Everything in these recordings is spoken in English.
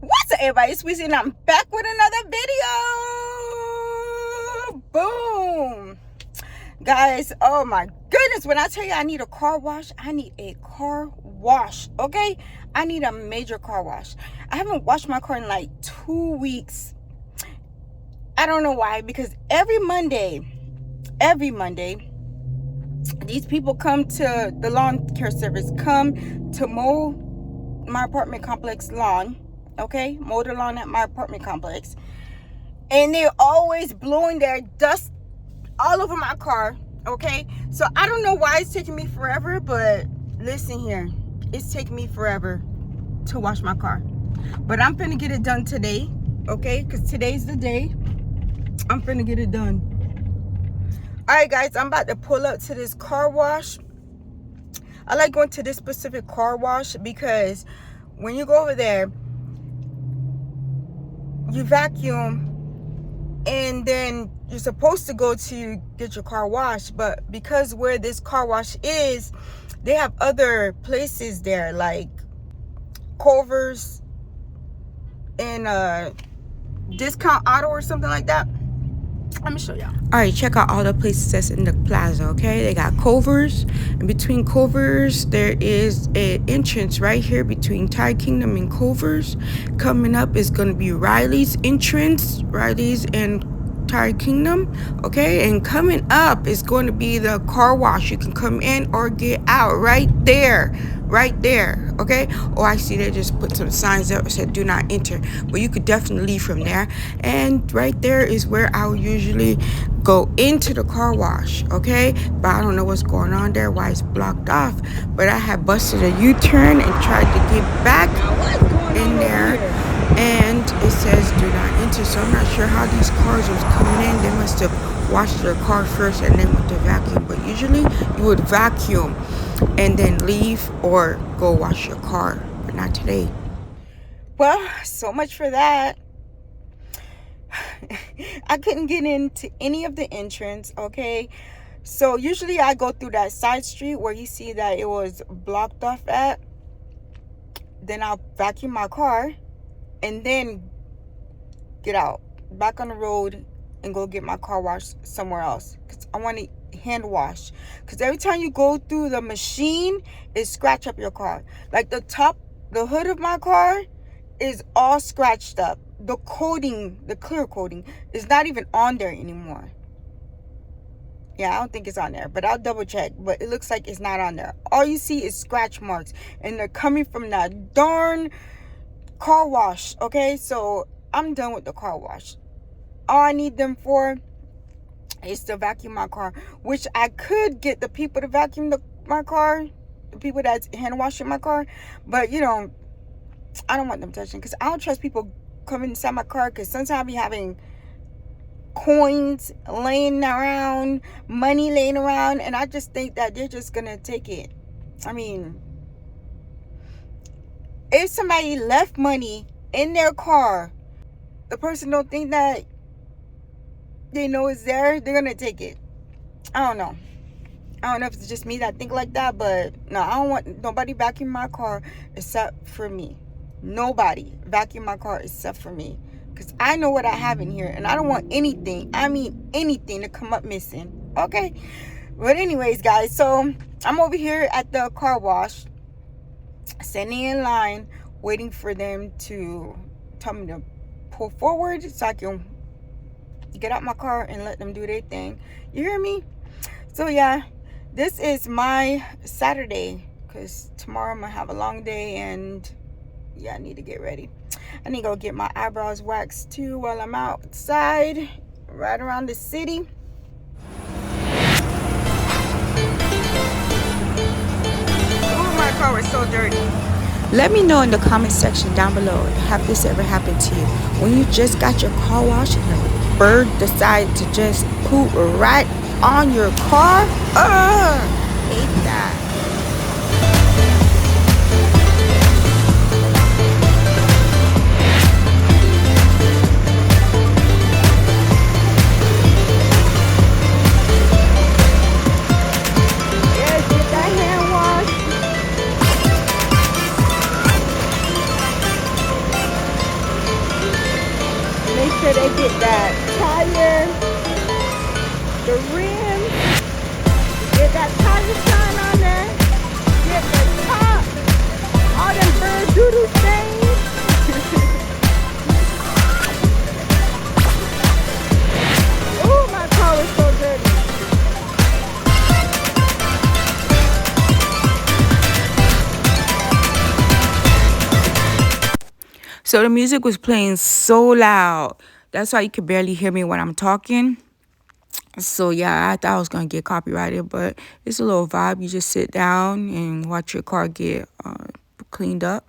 What's up, everybody? It's Weezy and I'm back with another video. Boom. Guys, oh my goodness. When I tell you I need a car wash, I need a car wash, okay? I need a major car wash. I haven't washed my car in like 2 weeks. I don't know why, because every Monday, these people come to the lawn care service, come to mow my apartment complex lawn, okay? Mow the lawn at my apartment complex. And they're always blowing their dust all over my car, okay? So I don't know why it's taking me forever, but listen here. It's taking me forever to wash my car. But I'm finna get it done today, okay? Because today's the day. I'm finna get it done. Alright guys, I'm about to pull up to this car wash. I like going to this specific car wash because when you go over there, you vacuum and then you're supposed to go to get your car washed, but because where this car wash is, they have other places there like Culver's and Discount Auto or something like that. Let me show y'all. All right, check out all the places that's in the plaza, okay? They got Culver's. In between Culver's, there is an entrance right here between Tide Kingdom and Culver's. Coming up is going to be Riley's entrance. Riley's and Tide Kingdom, okay? And coming up is going to be the car wash. You can come in or get out right there, okay? Oh, I see they just put some signs up that said do not enter, but you could definitely leave from there. And right there is where I would usually go into the car wash, okay? But I don't know what's going on there, why it's blocked off. But I had busted a U-turn and tried to get back in there, and it says do not enter. So I'm not sure how these cars was coming in. They must have washed their car first and then went to vacuum. But usually you would vacuum and then leave or go wash your car, but not today. Well, so much for that. I couldn't get into any of the entrance, okay? So usually I go through that side street where you see that it was blocked off at. Then I'll vacuum my car and then get out back on the road and go get my car washed somewhere else, because I want to hand wash. Because every time you go through the machine, it scratch up your car. Like the hood of my car is all scratched up. The coating, the clear coating, is not even on there anymore. Yeah, I don't think it's on there, but I'll double check. But it looks like it's not on there. All you see is scratch marks, and they're coming from that darn car wash, okay? So I'm done with the car wash. All I need them for is to vacuum my car, which I could get the people to vacuum my car, the people that's hand washing my car, but you know, I don't want them touching, because I don't trust people coming inside my car, because sometimes I be having coins laying around, money laying around, and I just think that they're just gonna take it. I mean, if somebody left money in their car, the person don't think that they know it's there, they're gonna take it. I don't know if it's just me that think like that, but no, I don't want nobody vacuum my car except for me. Nobody vacuum my car except for me, because I know what I have in here, and I don't want anything, I mean anything, to come up missing, okay? But anyways, guys, so I'm over here at the car wash, standing in line, waiting for them to tell me to pull forward so I can get out my car and let them do their thing. You hear me? So yeah, this is my Saturday, because tomorrow I'm gonna have a long day, and yeah, I need to get ready. I need to go get my eyebrows waxed too while I'm outside right around the city. Oh, my car was so dirty. Let me know in the comment section down below, have this ever happened to you? When you just got your car washed and a bird decided to just poop right on your car? Hate that. Yes, get that hand washed. sure they get that tire, the rims, get that tire shine on there, get the top, all them bird doodle stains. Oh, my car is so dirty. So the music was playing so loud. That's why you could barely hear me when I'm talking. So yeah, I thought I was gonna get copyrighted, but it's a little vibe. You just sit down and watch your car get cleaned up.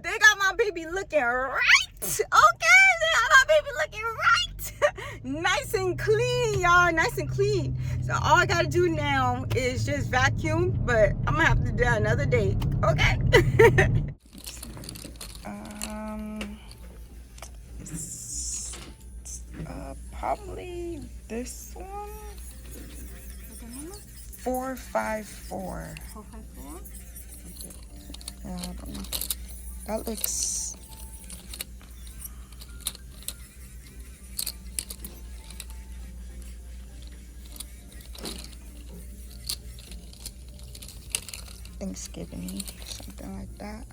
They got my baby looking right. Okay, they got my baby looking right. Nice and clean, y'all. Nice and clean. So all I gotta do now is just vacuum, but I'm gonna have to do that another day. Okay. It's, probably this one. 454. 454? Yeah, I don't know. That looks... Thanksgiving, something like that.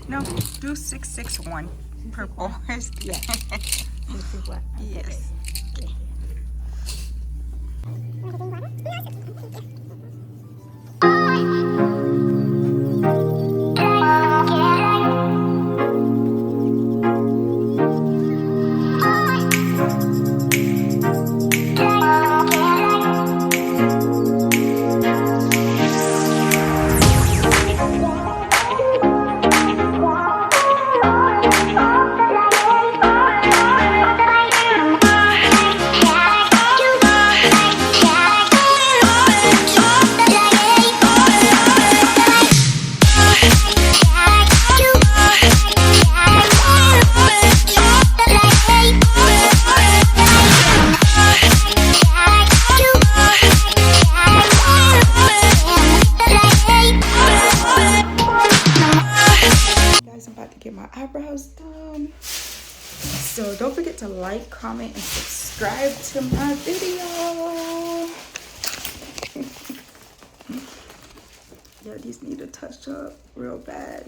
No, do 661 purple. Yeah. Yes. Eyebrows done. So don't forget to like, comment, and subscribe to my video. Yeah, these need to touch up real bad.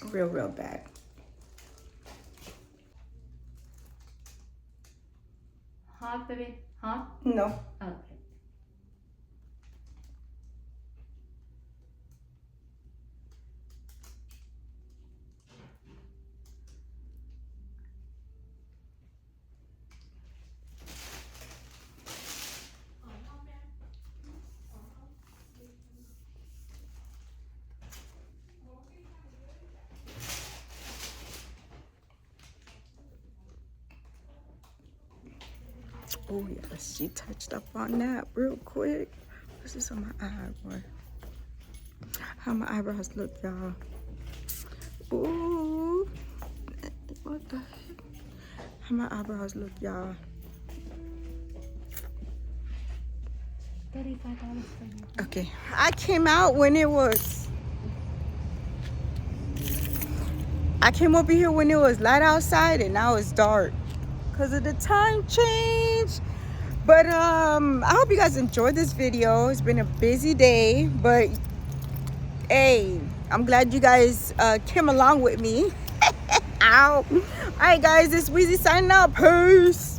Real bad. Hot, baby? Hot? No. Okay. Oh yeah, she touched up on that real quick. What's this on my eyebrow? How my eyebrows look, y'all. Ooh, what the heck? How my eyebrows look, y'all. $35 for you. Okay, I came out when it was... I came over here when it was light outside and now it's dark. Because of the time change. But I hope you guys enjoyed this video. It's been a busy day, but hey, I'm glad you guys came along with me. Ow. All right, guys, this is Weezy signing out. Peace.